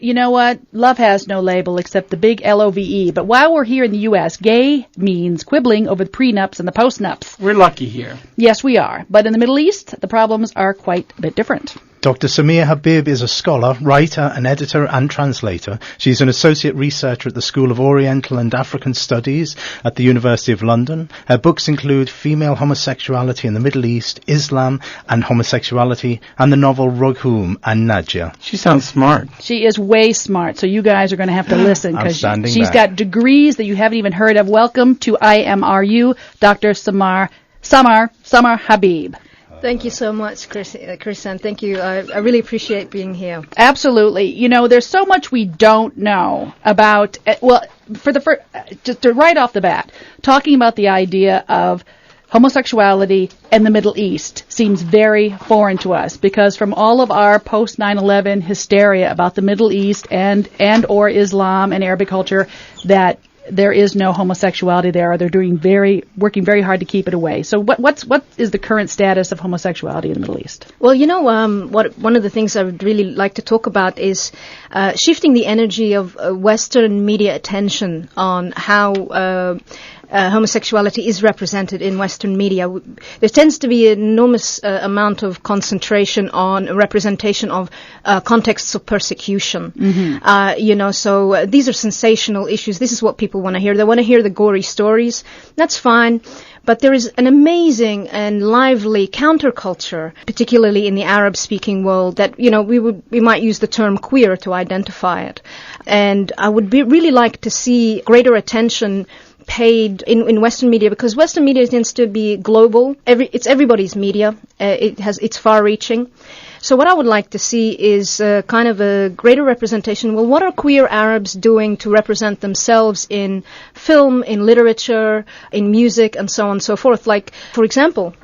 you know what? Love has no label except the big LOVE. But while we're here in the U.S., gay means quibbling over the prenups and the postnups. We're lucky here. Yes, we are. But in the Middle East, the problems are quite a bit different. Dr. Samar Habib is a scholar, writer, an editor and translator. She's an associate researcher at the School of Oriental and African Studies at the University of London. Her books include Female Homosexuality in the Middle East, Islam and Homosexuality, and the novel Rughum and Najia. She sounds smart. She is way smart, so you guys are going to have to listen because she's got degrees that you haven't even heard of. Welcome to IMRU, Dr. Samar Habib. Thank you so much, Chrisanne. Thank you. I really appreciate being here. Absolutely. You know, there's so much we don't know about, just to right off the bat, talking about the idea of homosexuality and the Middle East seems very foreign to us because from all of our post 9/11 hysteria about the Middle East and or Islam and Arabic culture, that there is no homosexuality there. They're working very hard to keep it away. So what is the current status of homosexuality in the Middle East? Well, one of the things I would really like to talk about is shifting the energy of Western media attention on how homosexuality is represented in Western media. There tends to be an enormous amount of concentration on representation of contexts of persecution. Mm-hmm. So these are sensational issues. This is what people want to hear. They want to hear the gory stories. That's fine. But there is an amazing and lively counterculture, particularly in the Arab-speaking world, that, we might use the term queer to identify it. And I would really like to see greater attention paid in Western media, because Western media tends to be global. It's everybody's media. It's far-reaching. So what I would like to see is kind of a greater representation. Well, what are queer Arabs doing to represent themselves in film, in literature, in music, and so on and so forth? Like, for example,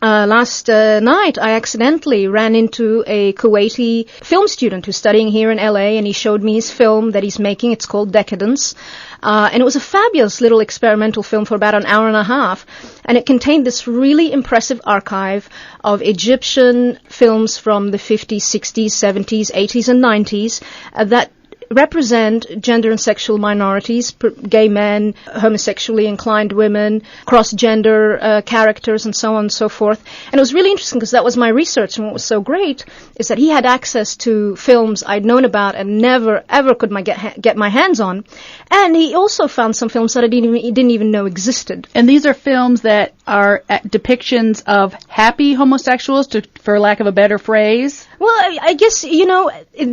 last night I accidentally ran into a Kuwaiti film student who's studying here in LA, and he showed me his film that he's making. It's called Decadence. And it was a fabulous little experimental film for about an hour and a half. And it contained this really impressive archive of Egyptian films from the 50s, 60s, 70s, 80s, and 90s that represent gender and sexual minorities, gay men, homosexually inclined women, cross-gender characters, and so on and so forth. And it was really interesting because that was my research, and what was so great is that he had access to films I'd known about and never, ever could get my hands on. And he also found some films that I didn't even know existed. And these are films that are depictions of happy homosexuals, for lack of a better phrase? Well, I guess,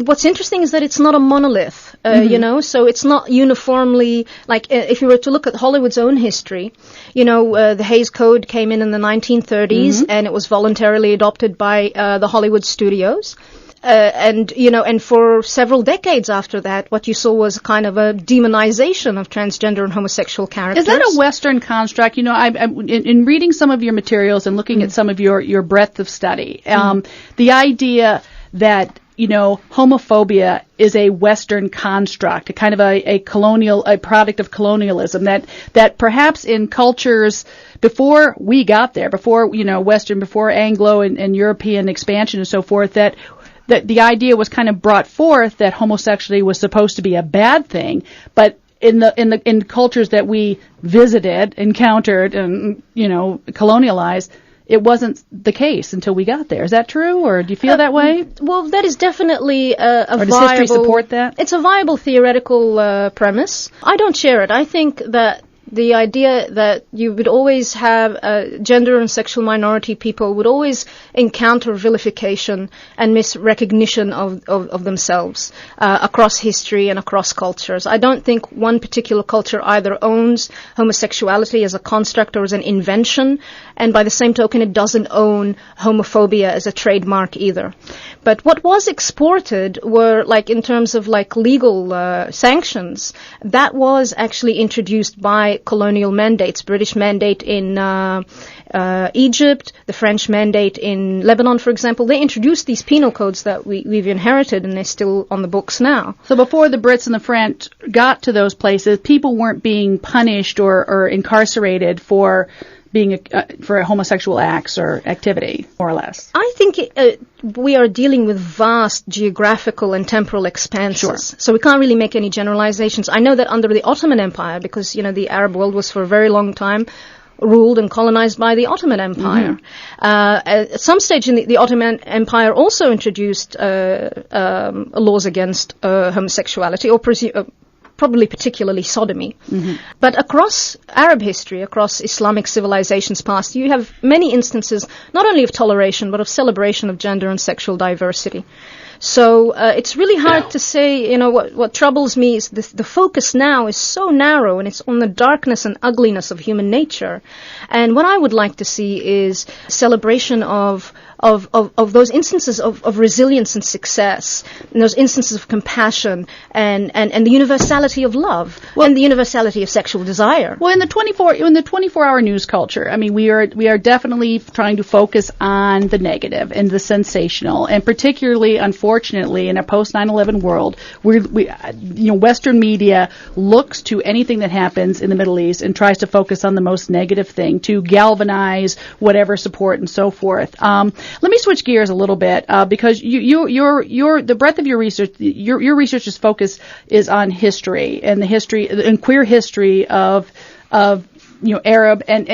what's interesting is that it's not a monolith, so it's not uniformly, like, if you were to look at Hollywood's own history, the Hays Code came in the 1930s, and it was voluntarily adopted by the Hollywood studios. And for several decades after that, what you saw was kind of a demonization of transgender and homosexual characters. Is that a Western construct? In reading some of your materials and looking at some of your breadth of study, the idea that, homophobia is a Western construct, a kind of a product of colonialism, that perhaps in cultures before we got there, before Anglo and European expansion and so forth, that the idea was kind of brought forth that homosexuality was supposed to be a bad thing, but in cultures that we visited, encountered, and colonialized, it wasn't the case until we got there. Is that true, or do you feel that way? Well, that is definitely a or does viable... history support that? It's a viable theoretical premise. I don't share it. I think that the idea that you would always have gender and sexual minority people would always encounter vilification and misrecognition of themselves across history and across cultures. I don't think one particular culture either owns homosexuality as a construct or as an invention, and by the same token, it doesn't own homophobia as a trademark either. But what was exported were, in terms of legal sanctions, that was actually introduced by colonial mandates, British mandate in Egypt, the French mandate in Lebanon, for example. They introduced these penal codes that we've inherited, and they're still on the books now. So before the Brits and the French got to those places, people weren't being punished or incarcerated for being for homosexual acts or activity, more or less? I think we are dealing with vast geographical and temporal expanses. Sure. So we can't really make any generalizations. I know that under the Ottoman Empire, because, the Arab world was for a very long time ruled and colonized by the Ottoman Empire. At some stage in the Ottoman Empire also introduced laws against homosexuality, or probably particularly sodomy. But across Arab history, across Islamic civilizations past, you have many instances not only of toleration, but of celebration of gender and sexual diversity. So it's really hard to say, what troubles me is the focus now is so narrow, and it's on the darkness and ugliness of human nature. And what I would like to see is celebration of those instances of resilience and success, and those instances of compassion and the universality of love, and the universality of sexual desire. Well, in the 24-hour news culture, I mean, we are definitely trying to focus on the negative and the sensational, and particularly, unfortunately, in a post 9/11 world, Western media looks to anything that happens in the Middle East and tries to focus on the most negative thing to galvanize whatever support and so forth. Let me switch gears a little bit because the breadth of your research, your research's focus is on history and the history and queer history of Arab and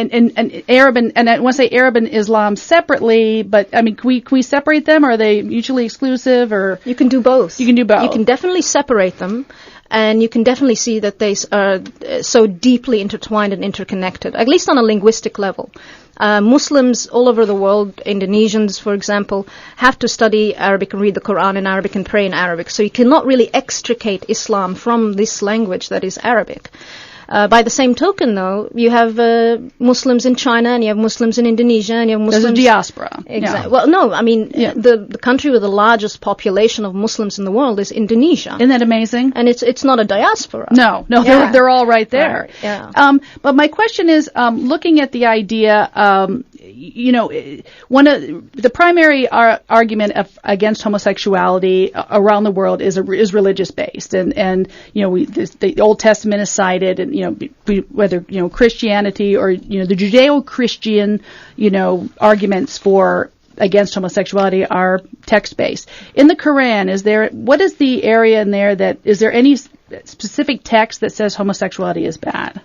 Arab and I want to say Arab and Islam separately, but I mean, can we separate them? Or are they mutually exclusive? Or you can do both. You can do both. You can definitely separate them. And you can definitely see that they are so deeply intertwined and interconnected, at least on a linguistic level. Muslims all over the world, Indonesians, for example, have to study Arabic and read the Quran in Arabic and pray in Arabic. So you cannot really extricate Islam from this language that is Arabic. By the same token, though, you have Muslims in China, and you have Muslims in Indonesia, and you have Muslims... There's a diaspora. Exactly. Yeah. Well, no, I mean, the country with the largest population of Muslims in the world is Indonesia. Isn't that amazing? And it's not a diaspora. No, they're all right there. Right, yeah. But my question is, looking at the idea, one of the primary argument against homosexuality around the world is religious based, and the Old Testament is cited, and whether Christianity or the Judeo-Christian arguments against homosexuality are text based. In the Quran, what is the area in there is there any specific text that says homosexuality is bad?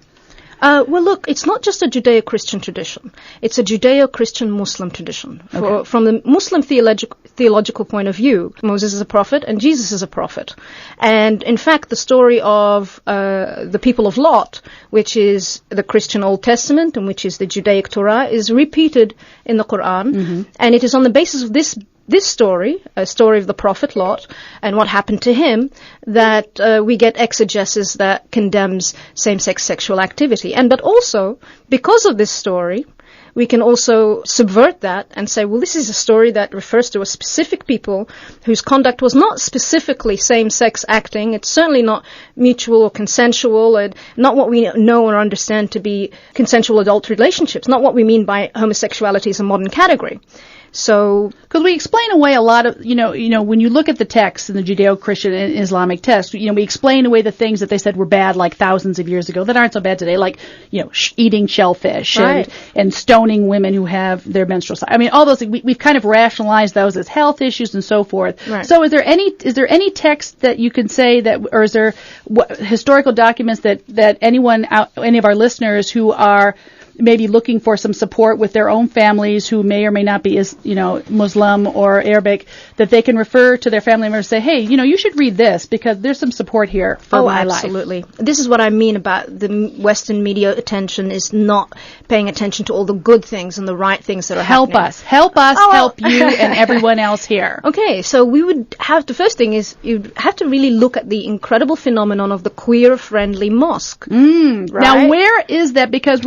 Well, look, it's not just a Judeo-Christian tradition. It's a Judeo-Christian Muslim tradition. Okay. From the Muslim theological point of view, Moses is a prophet and Jesus is a prophet. And in fact, the story of the people of Lot, which is the Christian Old Testament and which is the Judaic Torah, is repeated in the Quran. And it is on the basis of this story, a story of the prophet Lot and what happened to him, that we get exegesis that condemns same-sex sexual activity. But also, because of this story, we can also subvert that and say, well, this is a story that refers to a specific people whose conduct was not specifically same-sex acting. It's certainly not mutual or consensual, and not what we know or understand to be consensual adult relationships, not what we mean by homosexuality as a modern category. So, because we explain away a lot of, when you look at the text in the Judeo-Christian and Islamic text, we explain away the things that they said were bad like thousands of years ago that aren't so bad today, like, eating shellfish and stoning women who have their menstrual cycle. I mean, all those things, we've kind of rationalized those as health issues and so forth. Right. So is there any text that you can say that, or is there historical documents that any of our listeners who are maybe looking for some support with their own families who may or may not be as, Muslim or Arabic, that they can refer to their family members and say, hey, you should read this because there's some support here for my life. Absolutely. This is what I mean about the Western media attention is not paying attention to all the good things and the right things that are happening. Help us, help you and everyone else here. Okay, so we would have, the first thing is you'd have to really look at the incredible phenomenon of the queer-friendly mosque. Right? Now, where is that? Because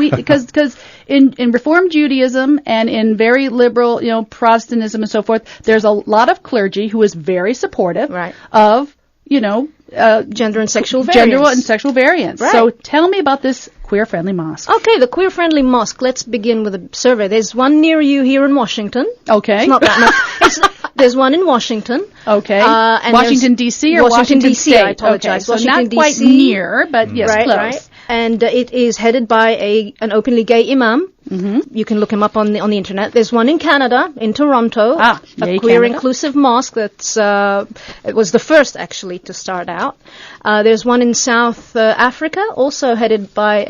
in Reform Judaism and in very liberal, Protestantism and so forth, there's a lot of clergy who is very supportive of, gender and sexual variance. Right. So tell me about this queer-friendly mosque. Okay, the queer-friendly mosque. Let's begin with a survey. There's one near you here in Washington. Okay. It's not that much. There's one in Washington. Okay. And Washington, D.C. or Washington D.C. State? I apologize. Okay, so Washington, not quite D.C. near, but yes, close. Right. And it is headed by an openly gay imam. Mm-hmm. You can look him up on the internet. There's one in Canada, in Toronto, a queer Canada. inclusive mosque that's it was the first actually to start out. There's one in South Africa, also headed by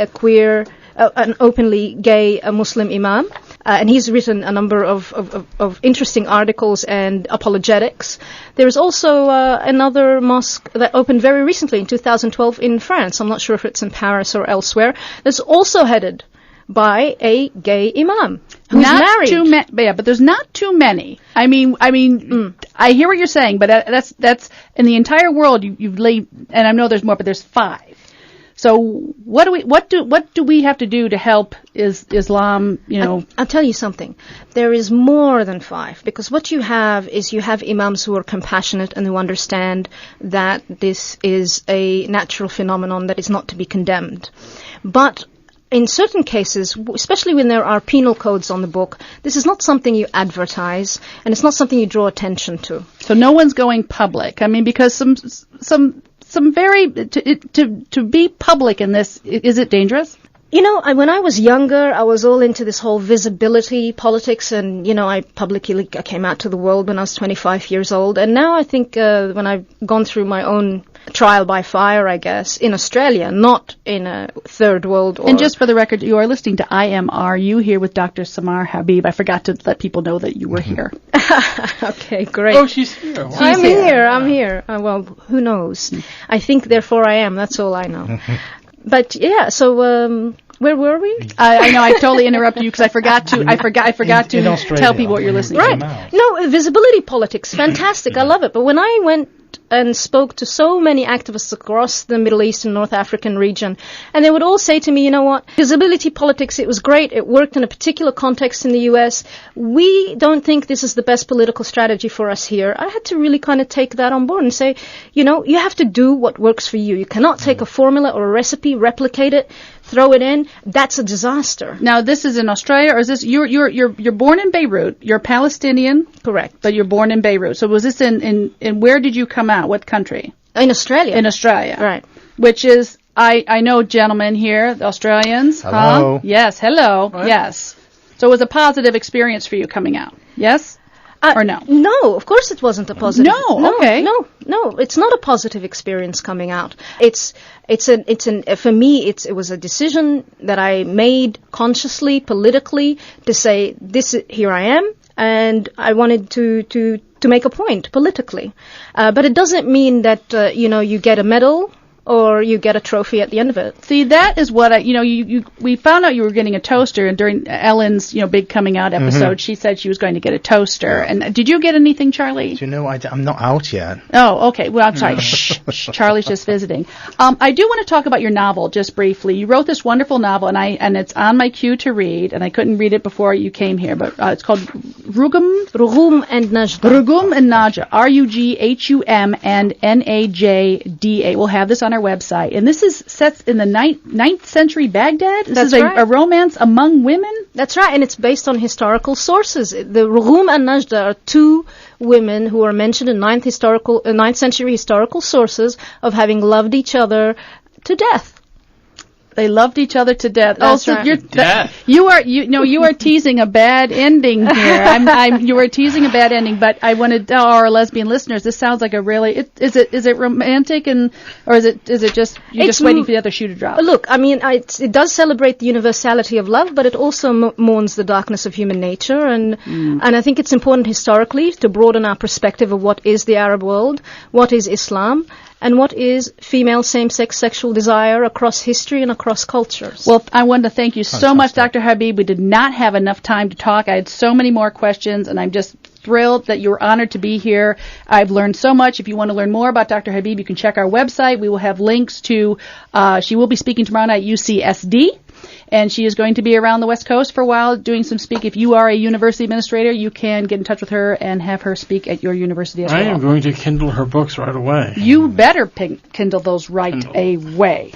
an openly gay Muslim imam. And he's written a number of interesting articles and apologetics. There is also another mosque that opened very recently in 2012 in France. I'm not sure if it's in Paris or elsewhere. That's also headed by a gay imam who's married. But there's not too many. I mean, I hear what you're saying, but that's in the entire world. You've laid, and I know there's more, but there's 5. So what do we have to do to help Islam, I'll tell you something. There is more than 5, because what you have imams who are compassionate and who understand that this is a natural phenomenon that is not to be condemned. But in certain cases, especially when there are penal codes on the book, this is not something you advertise, and it's not something you draw attention to. So no one's going public. I mean, because some very to be public in this, is it dangerous? When I was younger, I was all into this whole visibility politics, and I came out to the world when I was 25 years old. And now I think when I've gone through my own trial by fire, I guess, in Australia, not in a third world. And just for the record, you are listening to IMRU here with Dr. Samar Habib. I forgot to let people know that you were here. Okay, great. Oh, she's here. Wow. I'm here. Well, who knows? I think, therefore I am. That's all I know. But yeah, so where were we? I know I totally interrupted you because I forgot to tell people what you're listening to. Right. No, visibility politics, fantastic. I love it. But when I went and spoke to so many activists across the Middle East and North African region, and they would all say to me, you know what, visibility politics, it was great, it worked in a particular context in the US. We don't think this is the best political strategy for us here. I had to really kind of take that on board and say, you have to do what works for you. You cannot take a formula or a recipe, replicate it, throw it in. That's a disaster. Now, this is in Australia, or is this you're born in Beirut? You're Palestinian, correct? But you're born in Beirut. So was this in where did you come out? What country? In Australia. In Australia, right? Which is I know gentlemen here, the Australians. Hello. Huh? Yes. Hello. What? Yes. So it was a positive experience for you coming out. Yes. Or no? No, of course it wasn't a positive. No, okay. No, it's not a positive experience coming out. For me, it was a decision that I made consciously, politically, to say, here I am, and I wanted to make a point politically. But it doesn't mean that, you get a medal or you get a trophy at the end of it. See, that is what we found out you were getting a toaster, and during Ellen's, big coming out episode, she said she was going to get a toaster. And did you get anything, Charlie? Do you know, I'm not out yet. Oh, okay. Well, I'm sorry. Shh, Charlie's just visiting. I do want to talk about your novel just briefly. You wrote this wonderful novel, and it's on my queue to read, and I couldn't read it before you came here, but it's called Rugum and Najda. Rugum and Najda. Rughum and Najda. We'll have this on our website. And this is set in the 9th century Baghdad? This is a romance among women? That's right, and it's based on historical sources. The Rughum and Najda are 2 women who are mentioned in 9th century historical sources of having loved each other to death. They loved each other to death. That's right. You are teasing a bad ending here. You are teasing a bad ending, but I want to tell our lesbian listeners, this sounds like a really, is it romantic or is it just, you're just waiting for the other shoe to drop? Look, I mean, it does celebrate the universality of love, but it also mourns the darkness of human nature, and I think it's important historically to broaden our perspective of what is the Arab world, what is Islam, and what is female same-sex sexual desire across history and across cultures. Well, I want to thank you so much, Dr. Habib. We did not have enough time to talk. I had so many more questions, and I'm just thrilled that you were honored to be here. I've learned so much. If you want to learn more about Dr. Habib, you can check our website. We will have links to, she will be speaking tomorrow night at UCSD. And she is going to be around the West Coast for a while doing some speak. If you are a university administrator, you can get in touch with her and have her speak at your university as well. I am going to Kindle her books right away. You better Kindle those right away.